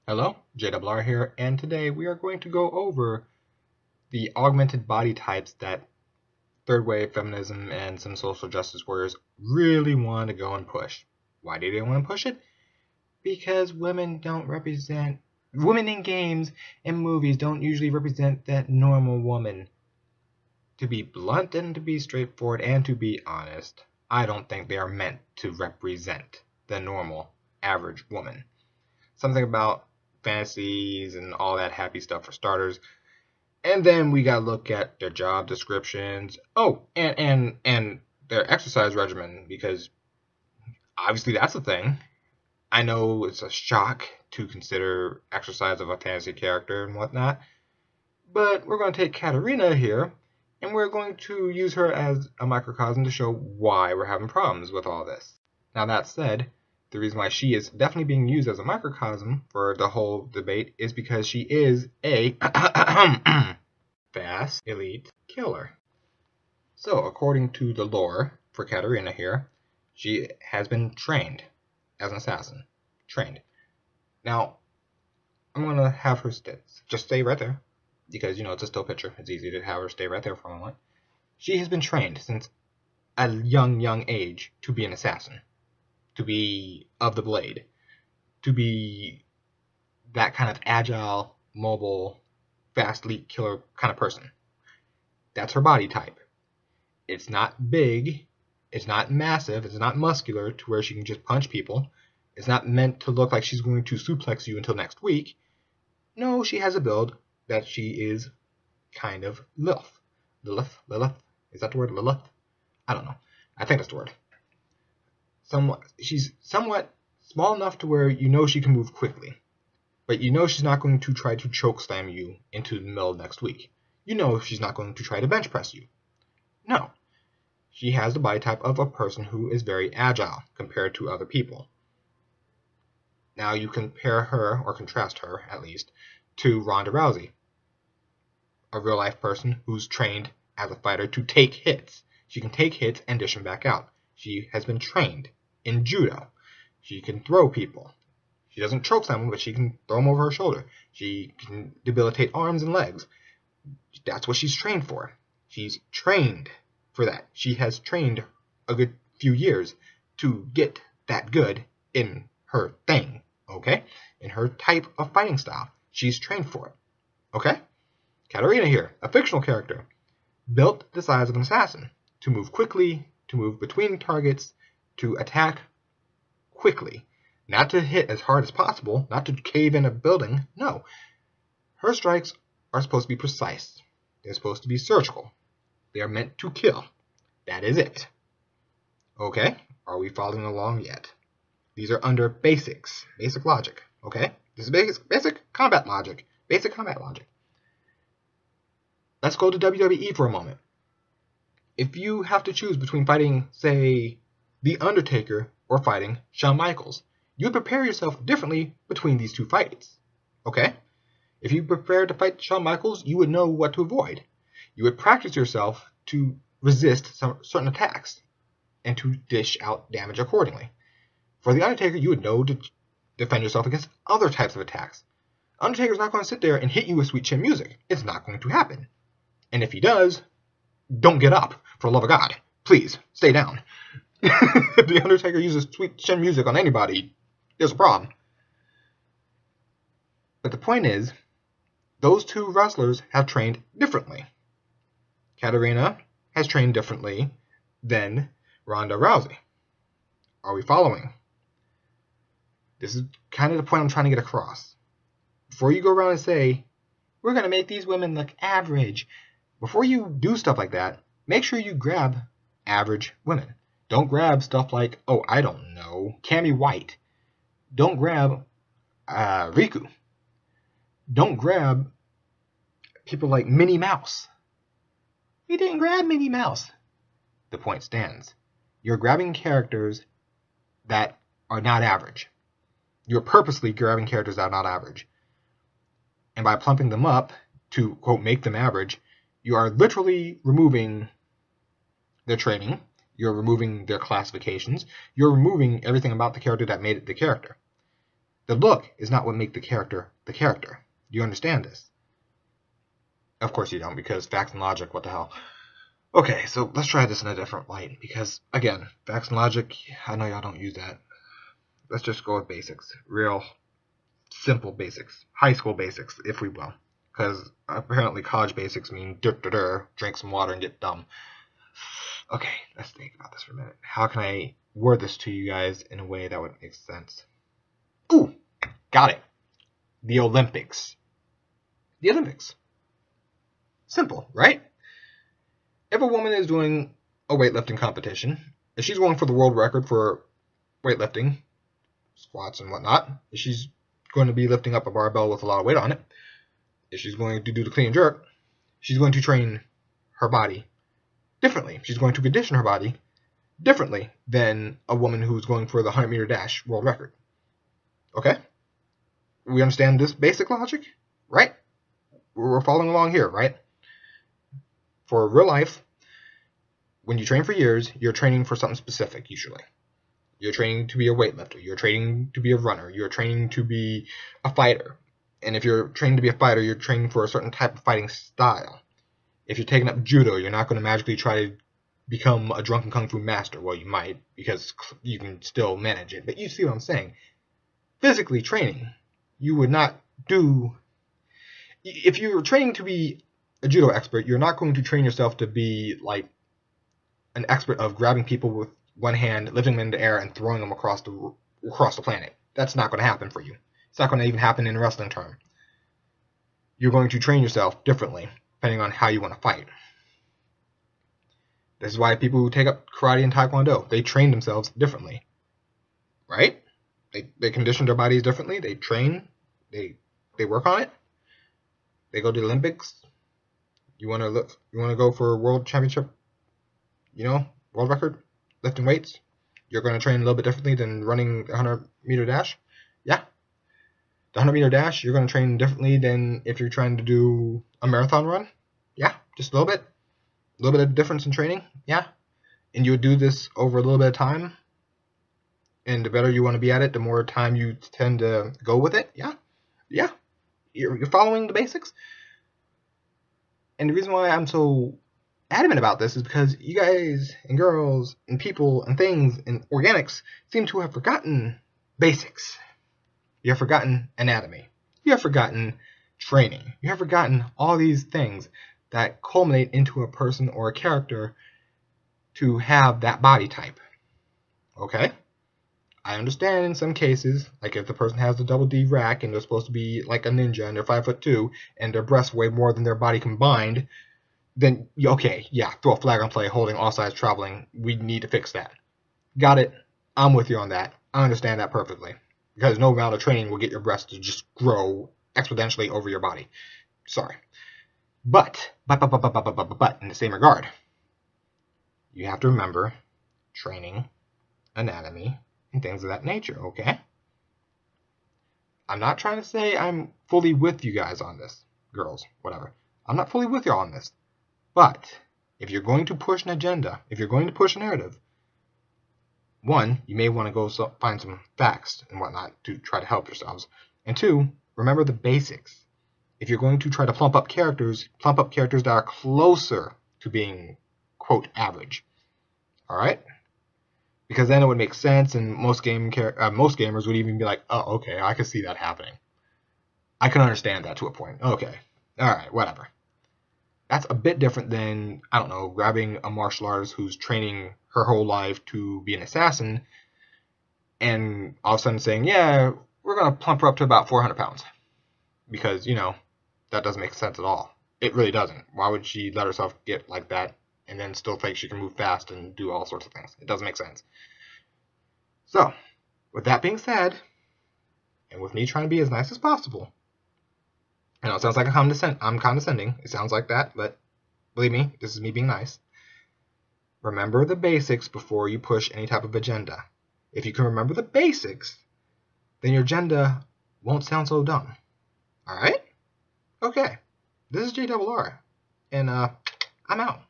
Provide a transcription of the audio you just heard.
Hello, JRR here, and today we are going to go over the augmented body types that third wave feminism and some social justice warriors really want to go and push. Why do they want to push it? Because women in games and movies don't usually represent that normal woman. To be blunt and to be straightforward and to be honest, I don't think they are meant to represent the normal, average woman. Something about fantasies and all that happy stuff for starters. And then we gotta look at their job descriptions. Oh, and their exercise regimen, because obviously that's a thing. I know it's a shock to consider exercise of a fantasy character and whatnot, but we're going to take Katarina here, and we're going to use her as a microcosm to show why we're having problems with all this. Now that said, the reason why she is definitely being used as a microcosm for the whole debate is because she is a fast elite killer. So according to the lore for Katarina here, she has been trained as an assassin. Trained. Now, I'm going to have her just stay right there, because, it's a still picture. It's easy to have her stay right there for a moment. She has been trained since a young age to be an assassin, to be of the blade, to be that kind of agile, mobile, fast elite killer kind of person. That's her body type. It's not big, it's not massive, it's not muscular to where she can just punch people. It's not meant to look like she's going to suplex you until next week. No, she has a build that she is kind of Lilith. Lilith? Is that the word, Lilith? I don't know. I think that's the word. She's somewhat small enough to where she can move quickly. But she's not going to try to choke slam you into the middle of next week. She's not going to try to bench press you. No. She has the body type of a person who is very agile compared to other people. Now you compare her, or contrast her at least, to Ronda Rousey, a real life person who's trained as a fighter to take hits. She can take hits and dish them back out. She has been trained in judo. She can throw people. She doesn't choke someone, but she can throw them over her shoulder. She can debilitate arms and legs. That's what she's trained for. She's trained for that. She has trained a good few years to get that good in her thing, okay? In her type of fighting style. She's trained for it, okay? Katarina here, a fictional character, built the size of an assassin, to move quickly, to move between targets, to attack quickly. Not to hit as hard as possible, not to cave in a building, no. Her strikes are supposed to be precise. They're supposed to be surgical. They are meant to kill. That is it. Okay? Are we following along yet? These are under basics. Basic logic. Okay? This is basic combat logic. Basic combat logic. Let's go to WWE for a moment. If you have to choose between fighting, say, The Undertaker or fighting Shawn Michaels, you would prepare yourself differently between these two fights. Okay? If you prepare to fight Shawn Michaels, you would know what to avoid. You would practice yourself to resist certain attacks and to dish out damage accordingly. For The Undertaker, you would know to defend yourself against other types of attacks. Undertaker's not going to sit there and hit you with sweet chin music. It's not going to happen. And if he does, don't get up, for the love of God. Please, stay down. If The Undertaker uses sweet chin music on anybody, there's a problem. But the point is, those two wrestlers have trained differently. Katarina has trained differently than Ronda Rousey. Are we following? This is kind of the point I'm trying to get across. Before you go around and say, we're going to make these women look average, before you do stuff like that, make sure you grab average women. Don't grab stuff like, I don't know, Cammy White. Don't grab Riku. Don't grab people like Minnie Mouse. We didn't grab Minnie Mouse. The point stands. You're grabbing characters that are not average. You're purposely grabbing characters that are not average. And by plumping them up to, quote, make them average, you are literally removing their training, you're removing their classifications, you're removing everything about the character that made it the character. The look is not what makes the character the character. Do you understand this? Of course you don't, because facts and logic, what the hell. Okay, so let's try this in a different light, because, again, facts and logic, I know y'all don't use that. Let's just go with basics. Real, simple basics. High school basics, if we will. Because apparently college basics mean drink some water and get dumb. Okay, let's think about this for a minute. How can I word this to you guys in a way that would make sense? Ooh, got it. The Olympics. The Olympics. Simple, right? If a woman is doing a weightlifting competition, if she's going for the world record for weightlifting, squats and whatnot, if she's going to be lifting up a barbell with a lot of weight on it, if she's going to do the clean and jerk, she's going to train her body differently. She's going to condition her body differently than a woman who's going for the 100-meter dash world record. Okay? We understand this basic logic, right? We're following along here, right? For real life, when you train for years, you're training for something specific, usually. You're training to be a weightlifter. You're training to be a runner. You're training to be a fighter. And if you're training to be a fighter, you're training for a certain type of fighting style. If you're taking up judo, you're not going to magically try to become a drunken kung fu master. Well, you might, because you can still manage it. But you see what I'm saying. Physically training, you would not do... If you're training to be a judo expert, you're not going to train yourself to be like an expert of grabbing people with one hand, lifting them into the air, and throwing them across the planet. That's not going to happen for you. It's not going to even happen in a wrestling term. You're going to train yourself differently, depending on how you want to fight. This is why people who take up karate and taekwondo, they train themselves differently. Right? They condition their bodies differently. They train. They work on it. They go to the Olympics. You want to go for a world championship, world record, lifting weights? You're going to train a little bit differently than running a 100-meter dash? Yeah. The 100-meter dash, you're going to train differently than if you're trying to do a marathon run? Yeah, just a little bit. A little bit of difference in training? Yeah. And you would do this over a little bit of time? And the better you want to be at it, the more time you tend to go with it? Yeah. Yeah. You're following the basics? And the reason why I'm so adamant about this is because you guys and girls and people and things and organics seem to have forgotten basics. You have forgotten anatomy. You have forgotten training. You have forgotten all these things that culminate into a person or a character to have that body type. Okay? I understand in some cases, like if the person has the double D rack and they're supposed to be like a ninja and they're 5'2" and their breasts weigh more than their body combined, then okay, yeah, throw a flag on play, holding all sides traveling. We need to fix that. Got it. I'm with you on that. I understand that perfectly. Because no amount of training will get your breasts to just grow exponentially over your body. Sorry. But, in the same regard, you have to remember training, anatomy, and things of that nature, okay? I'm not trying to say I'm fully with you guys on this, girls, whatever. I'm not fully with you on this. But if you're going to push an agenda, if you're going to push a narrative, one, you may want to go find some facts and whatnot to try to help yourselves. And two, remember the basics. If you're going to try to plump up characters that are closer to being, quote, average. All right? Because then it would make sense, and most gamers would even be like, oh, okay, I can see that happening. I can understand that to a point. Okay. All right, whatever. That's a bit different than, I don't know, grabbing a martial artist who's training her whole life to be an assassin and all of a sudden saying, yeah, we're going to plump her up to about 400 pounds. Because, that doesn't make sense at all. It really doesn't. Why would she let herself get like that and then still think she can move fast and do all sorts of things? It doesn't make sense. So, with that being said, and with me trying to be as nice as possible, I know it sounds like I'm condescending. It sounds like that, but believe me, this is me being nice. Remember the basics before you push any type of agenda. If you can remember the basics, then your agenda won't sound so dumb. Alright? Okay. This is JRR, and I'm out.